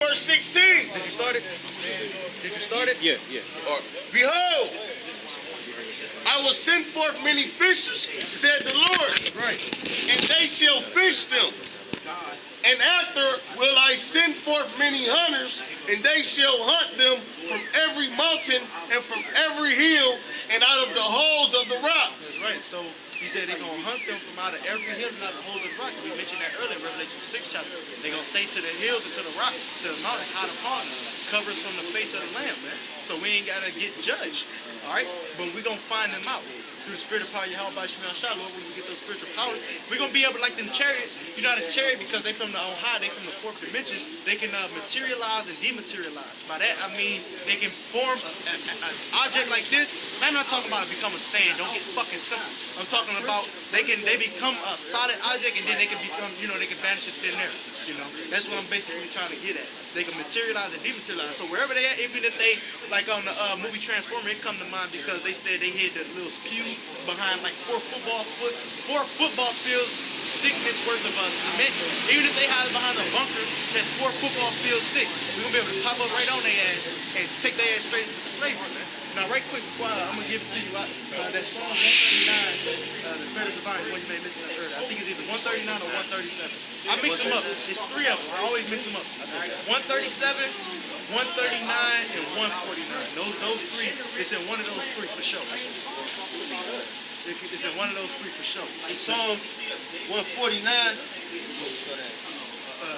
Verse 16. Did you start it? Did you start it? Yeah. Behold, I will send forth many fishers, said the Lord. Right. And they shall fish them. And after will I send forth many hunters, and they shall hunt them from every mountain and from every hill and out of the holes of the rocks. Right. So he said they're going to hunt them from out of every hill and out of the holes of the rocks. We mentioned that earlier in Revelation 6 chapter. They're going to say to the hills and to the rock, to the mountains, hide upon us, cover us from the face of the Lamb, man. So we ain't got to get judged, all right? But we're going to find them out. Through the spirit of power, Yahweh Shemel Shah, Lord, when we get those spiritual powers, we're going to be able, like them chariots, you're not a chariot because they from the on high, they from the fourth dimension, they can materialize and dematerialize. By that, I mean, they can form an object like this. I'm not talking about it become a stand, don't get fucking simple. I'm talking about they become a solid object and then they can become, they can vanish in thin air. That's what I'm basically trying to get at. They can materialize and dematerialize. So wherever they at, even if they, like on the movie Transformer, it come to mind because they said they hid the little skew behind like four football fields thickness worth of cement. Even if they hide behind a bunker that's 4 football fields thick, we're going to be able to pop up right on their ass and take their ass straight into slavery, man. Now, right quick before I'm going to give it to you, that song 139, the Fetters of Iron, the one you may mention earlier. I think it's either 139 or 137. I mix them up. It's 3 of them. I always mix them up. 137, 139, and 149. Those 3, it's in one of those 3 for sure. It's in one of those 3 for sure. It's Psalms 149.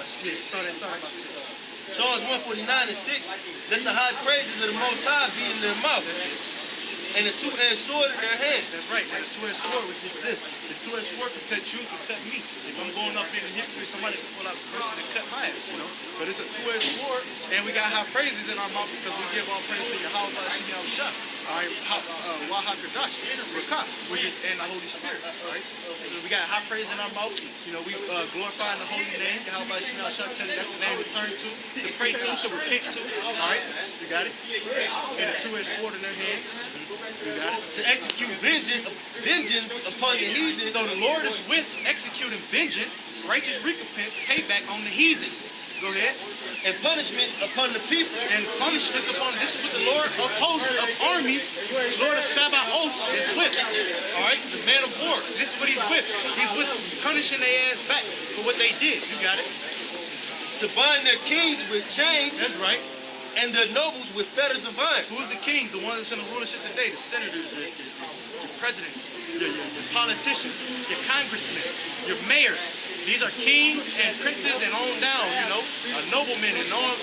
Start at about 6. Psalms 149 and 6. Let the high praises of the Most High be in their mouth, and a two-edged sword in their hand. That's right, and a two-edged sword, which is this. This two-edged sword can cut you, can cut me. If I'm going up in the hickory, somebody can pull out the person and cut my ass, But it's a two-edged sword, and we got high praises in our mouth because we give all praise to Yahweh Shemel Shah. All right, Waha Kadash, Rakah, which is in the Holy Spirit. All right, so we got high praise in our mouth. We glorifying the holy name. Yahweh Shemel Shah, tell you that's the name to turn to pray to repent to. All right, you got it. And a two-edged sword in their hand. You got it. To execute vengeance upon the heathen. So the Lord is with executing vengeance, righteous recompense, payback on the heathen. Go ahead. And punishments upon the people. And punishments upon, this is what the Lord of hosts of armies, Lord of Sabaoth is with. All right, the man of war. This is what he's with. He's with punishing their ass back for what they did. You got it. To bind their kings with chains. That's right. And their nobles with fetters of iron. Who's the king? The one that's in the rulership today. The senators, your presidents, your politicians, your congressmen, your mayors. These are kings and princes and on down, noblemen and on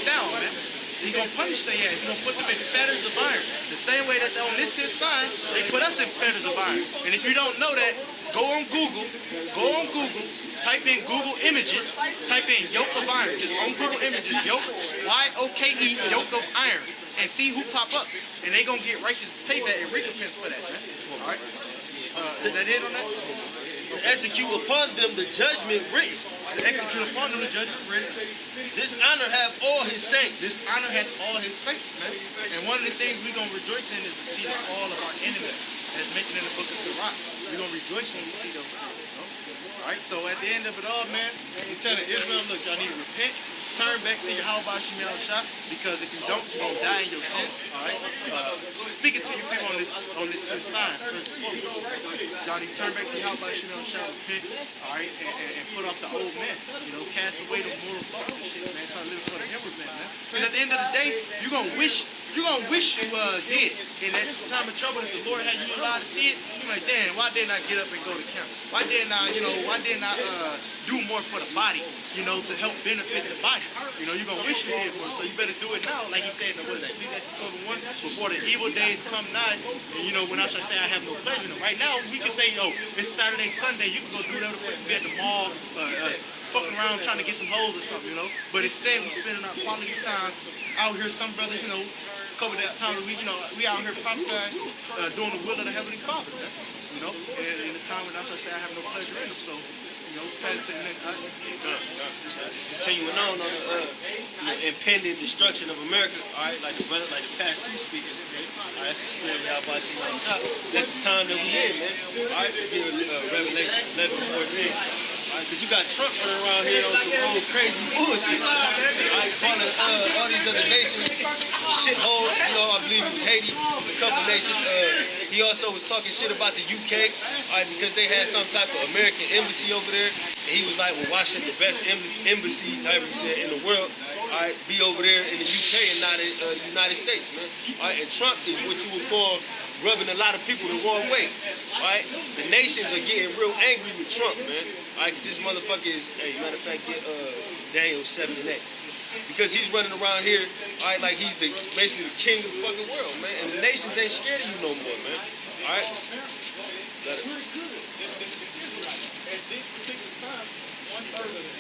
down, man. He's going to punish their ass. He's going to put them in fetters of iron. The same way that on this here sign, they put us in fetters of iron. And if you don't know that, go on Google, type in Google Images, type in yoke of iron. Just on Google Images, yoke, Y-O-K-E, yoke of iron. And see who pop up. And they going to get righteous payback and recompense for that, man. All right? Is that it on that? To execute upon them the judgment written. To execute upon them the judgment written. This honor have all his saints. This honor hath all his saints, man. And one of the things we're going to rejoice in is to see the fall of our enemy, as mentioned in the book of Sirach. We're going to rejoice when we see those things, All right, so at the end of it all, man, we're telling Israel, look, y'all need to repent, turn back to Yahweh Shemel Shah, because if you don't, you're going to die in your sins, all right? Speaking to you people on this sign, y'all need to turn back to Yahweh Shemel Shah, repent, all right, and put off the old man, cast away the moral thoughts and shit, man. Start living for the inward man, man. Because at the end of the day, you're going to wish you did. In that time of trouble, if the Lord had you allowed to see it, you're like, damn, why didn't I get up and go to camp? Why didn't I do more for the body, to help benefit the body? You're going to wish you did more, so you better do it now. Like he said, what is that, Ecclesiastes 12:1, before the evil days come nigh, and when I shall say I have no pleasure in them. Right now, we can say, it's Saturday, Sunday, you can go do whatever you be at the mall, fucking around trying to get some hoes or something, But instead, we spending our quality time out here. Some brothers, a couple of times we out here prophesying, doing the will of the Heavenly Father, man. And in the time when I shall say I have no pleasure in them. So, Continuing on the impending destruction of America, all right, like the past 2 speakers, all right, that's the spirit of Yahweh Shemel Shah. That's the time that we in, man. All right, Revelation 11:14. All right, Because you got Trump running around here on some old crazy bullshit. Calling all these other nations shitholes. You know, I believe it's Haiti, a couple nations. He also was talking shit about the UK, because they had some type of American embassy over there. And he was like, well, why should the best embassy, however you say it, in the world, be over there in the UK and not in the United States, man? And Trump is what you would call rubbing a lot of people the wrong way. The nations are getting real angry with Trump, man. Because this motherfucker is, hey, matter of fact, get Daniel 7 and 8. Because he's running around here, like he's basically the king of the fucking world, man. And the nations ain't scared of you no more, man.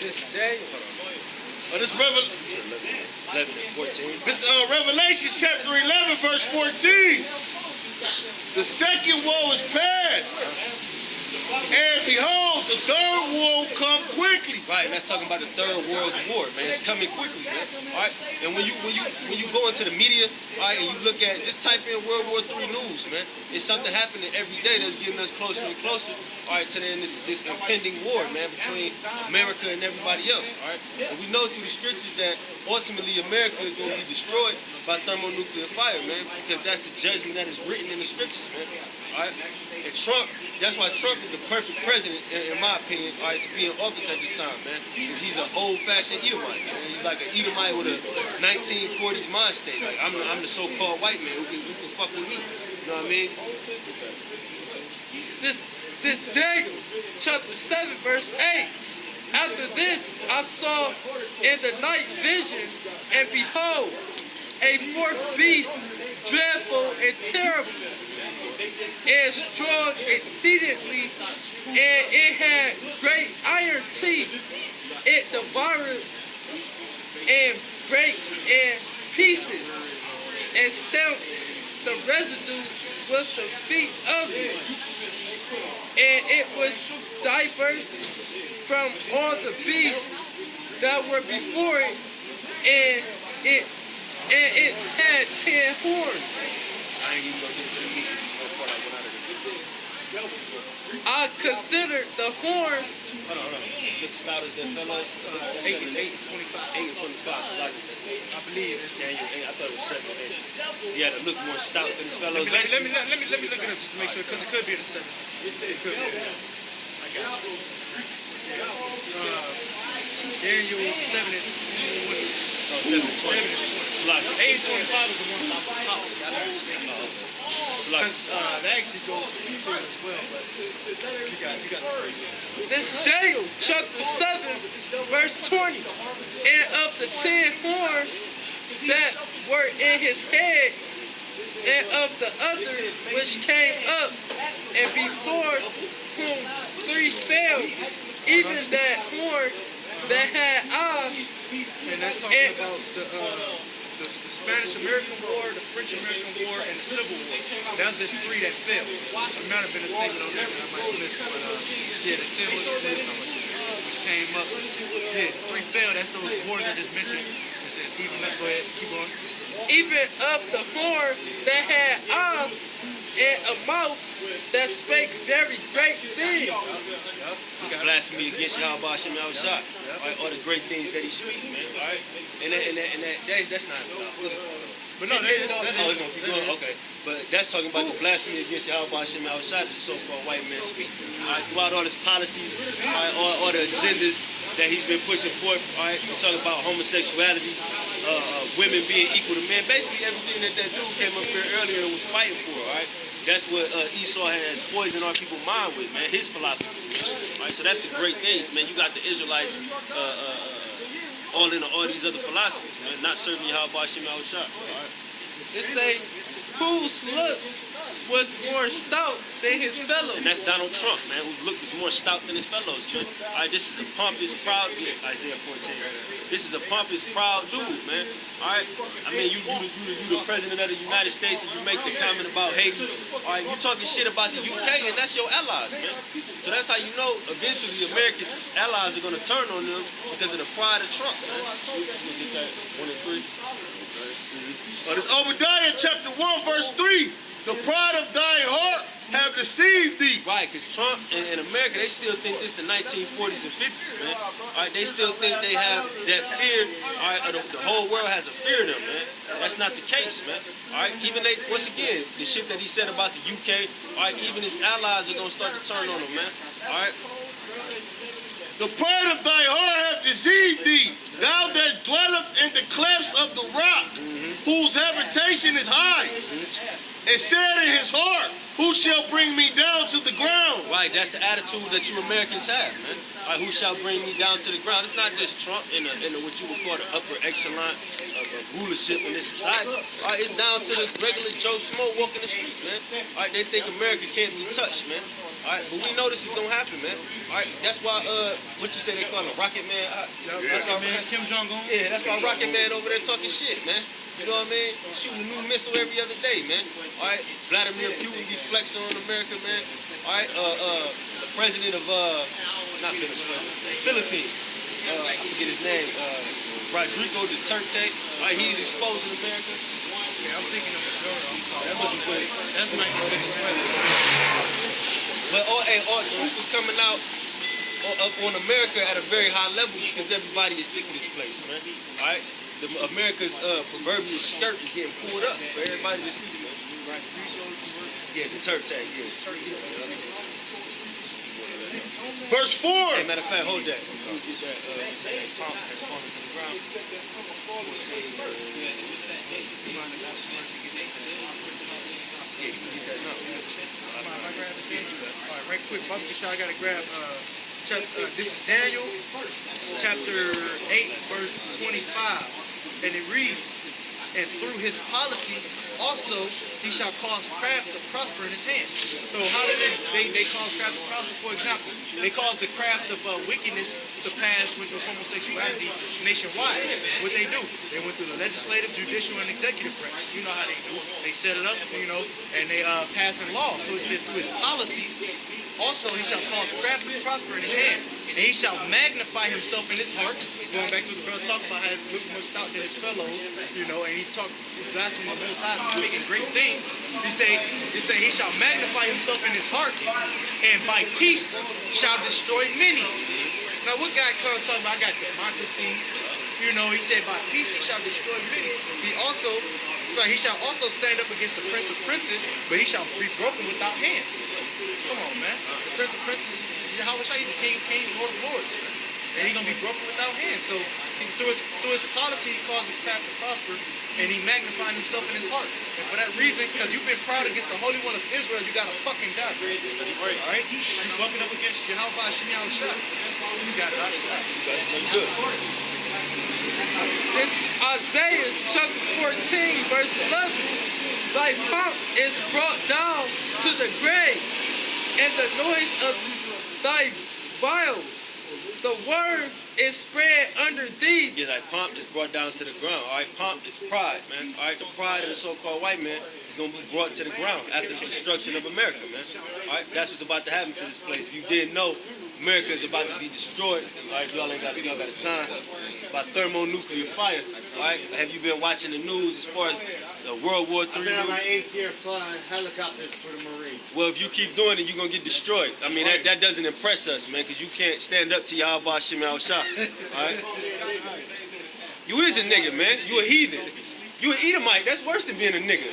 This day, This 11 and 14. This Revelation chapter 11, verse 14. The second woe is past, and behold, the third woe come quickly. Right, and that's talking about the third world's war, man. It's coming quickly, man. All right, and when you go into the media, all right, and you look at, just type in World War III news, man. It's something happening every day that's getting us closer and closer, all right, to this impending war, man, between America and everybody else, all right. And we know through the scriptures that ultimately America is going to be destroyed by thermonuclear fire, man, because that's the judgment that is written in the scriptures, man. All right, and Trump, that's why Trump is the perfect president, in my opinion, all right, to be in office at this time, man, because he's an old-fashioned Edomite, man. He's like an Edomite with a 1940s mind state. Like, I'm the so-called white man who can fuck with me. You know what I mean? this Daniel, chapter 7, verse 8. After this, I saw in the night visions, and behold, a fourth beast, dreadful and terrible, and strong exceedingly, and it had great iron teeth. It devoured and brake in pieces, and stamped the residue with the feet of it. And it was diverse from all the beasts that were before it, and it had 10 horns. I ain't even gonna get into the meat. This is one part I went out of the I considered the horns. Hold on. Look stout as that fellas. 8 and 25. 8 and 25. So like, I believe it's Daniel 8. I thought it was 7 and 8. He had to look more stout than his fellows. Let me look it up just to make sure, because it could be the 7. It could be. I got you. Daniel 7 and 20. Oh, 7 and 20. 7 and 20. 8 and 25 is the one about the policy. I don't understand. Because they actually go to it as well, but you got the phrase. This Daniel, chapter 7, verse 20. And of the 10 horns that were in his head, and of the other which came up, and before whom 3 fell, even that horn that had eyes. And that's talking about the Spanish-American War, the French-American War, and the Civil War. That was just 3 that fell. There might have been a statement on there that I might have missed, but yeah, the 10 which came up. Yeah, 3 fell. That's those wars I just mentioned. It said, even that. Go ahead, keep going. Even of the horn that had eyes, and a mouth that spake very great things. Blasphemy against Yahweh Hashem Yahushua. Right? All the great things that he speaks, man. All right? And that's not. But no, that is. Oh, it's gonna keep going? Okay. But that's talking about the blasphemy against Yahweh Hashem Yahushua, the so-called white man speak. All right? Throughout all his policies, all the agendas that he's been pushing forth, all right? We're talking about homosexuality, women being equal to men. Basically, everything that dude came up here earlier and was fighting for, all right? That's what Esau has poisoned our people's mind with, man, his philosophies. All right, so that's the great things, man. You got the Israelites all into all these other philosophies, man, not serving Yahweh Hashem Yahushua. All right? It say, whose look was more stout than his fellows. And that's Donald Trump, man, whose look is more stout than his fellows, man. All right, this is a pompous, proud, Isaiah 14. This is a pompous, proud dude, man. All right, I mean, you the president of the United States, and you make the comment about Haiti. All right, you talking shit about the UK, and that's your allies, man. So that's how you know eventually the Americans' allies are gonna turn on them because of the pride of Trump, man. You get that 1 and 3. This Obadiah chapter 1, verse 3. The pride of thy heart have deceived thee. Right, because Trump and America, they still think this the 1940s and 50s, man. All right, they still think they have that fear. All right, the whole world has a fear of them, man. That's not the case, man. All right, even they, once again, the shit that he said about the UK, all right, even his allies are going to start to turn on him, man. All right. The pride of thy heart hath deceived thee, thou that dwelleth in the clefts of the rock, whose habitation is high, and said in his heart, who shall bring me down to the ground? Right, that's the attitude that you Americans have, man. All right, who shall bring me down to the ground? It's not just Trump in what you would call the upper echelon of rulership in this society. All right, it's down to the regular Joe Schmo walking the street, man. All right, they think America can't be touched, man. All right, but we know this is gonna happen, man. All right, that's why what you say they call him Rocket Man? That's why man, Kim Jong-un. Yeah, that's why Rocket Man over there talking shit, man. You know what I mean? Shooting a new missile every other day, man. All right, Vladimir Putin be flexing on America, man. All right, the president of not Venezuela, Philippines. I forget his name. Rodrigo Duterte. All right, he's exposing America. Yeah, I'm thinking of that wasn't good. That's not Venezuela. But all truth is coming out up on America at a very high level because everybody is sick of this place, man. All right, America's proverbial skirt is getting pulled up for everybody to see, man. Yeah, the turf tag, yeah. Verse 4. Hey, matter of fact, hold that. You get that prompt that's falling to the ground. Yeah, you can get that now. All right, right quick, Bobby Shaw, I gotta grab. This is Daniel, chapter 8, verse 25, and it reads, "And through his policy, also he shall cause craft to prosper in his hand." So how did they cause craft to prosper? For example, they caused the craft of wickedness to pass, which was homosexuality, nationwide. What they do? They went through the legislative, judicial, and executive branch. You know how they do. They set it up, and they passing laws. So it says through his policies, also he shall cause craft to prosper in his hand, and he shall magnify himself in his heart. Going back to what the brother talked about, how he's looking more stout than his fellows, and he talked blasphemy of the Most High, speaking great things. He say he shall magnify himself in his heart, and by peace shall destroy many. Now what guy comes talking about, I got democracy, he said by peace he shall destroy many. He shall also stand up against the prince of princes, but he shall be broken without hand. Come on, man. The prince of princes, Yahweh Shai, he's the king of kings, lord of lords. And he's going to be broken without hand. So through his policy, he caused his craft to prosper, and he magnified himself in his heart. And for that reason, because you've been proud against the Holy One of Israel, you got to fucking die. All right? You're bumping up against Yahweh Shai. You got it. You good. This Isaiah chapter 14, verse 11. Thy pomp is brought down to the grave, and the noise of thy viols. The word is spread under thee. Yeah, like pomp is brought down to the ground. All right, pomp is pride, man. All right, the pride of the so-called white man is going to be brought to the ground after the destruction of America, man. All right, that's what's about to happen to this place. If you didn't know, America is about to be destroyed. All right, y'all got a sign about thermonuclear fire. All right, have you been watching the news as far as World War III I've been on my news? 8th year flying helicopters for the Marines. Well, if you keep doing it, you're going to get destroyed. I mean, that doesn't impress us, man, because you can't stand up to Yahweh Shem Al Shah. All right? You is a nigga, man. You a heathen. You an Edomite. That's worse than being a nigga.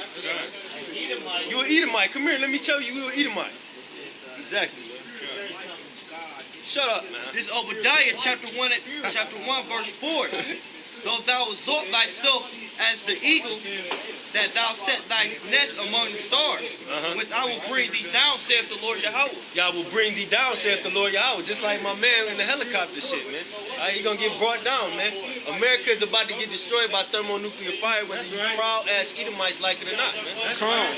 You an Edomite. Come here, let me tell you, you an Edomite. Exactly. Shut up, man. This is Obadiah chapter 1, verse 4. Though thou exalt thyself as the eagle, that thou set thy nest among the stars, which I will bring thee down, saith the Lord Yahweh. Y'all will bring thee down, saith the Lord Yahweh, just like my man in the helicopter shit, man. He gonna get brought down, man. America is about to get destroyed by thermonuclear fire, whether you proud ass Edomites like it or not, man.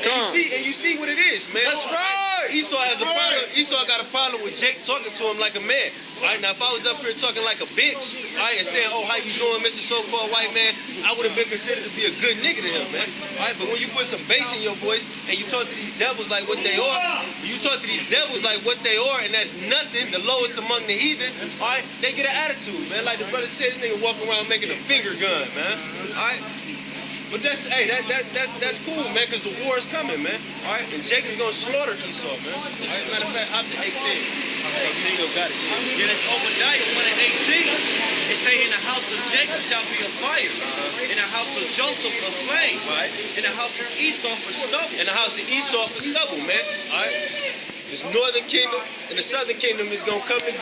And you see what it is, man. That's right. Esau has a problem. Esau got a problem with Jake talking to him like a man. All right, now if I was up here talking like a bitch, all right, and saying, "Oh, how you doing, Mr. So-called white man?" I would have been considered to be a good nigga to him, man. All right, but when you put some bass in your voice and you talk to these devils like what they are, and that's nothing, the lowest among the heathen, all right, they get an attitude, man. Like the brother said, this nigga walking around making a finger gun, man. All right. But that's cool, man, because the war is coming, man. All right, and Jacob's gonna slaughter Esau, man. All right, matter of fact, after 18, you still got it. Yeah, that's Obadiah 1 and 18. It say in the house of Jacob shall be a fire. In the house of Joseph a flame. Right. In the house of Esau for stubble. In the house of Esau for stubble, man. All right. This northern kingdom and the southern kingdom is gonna come together.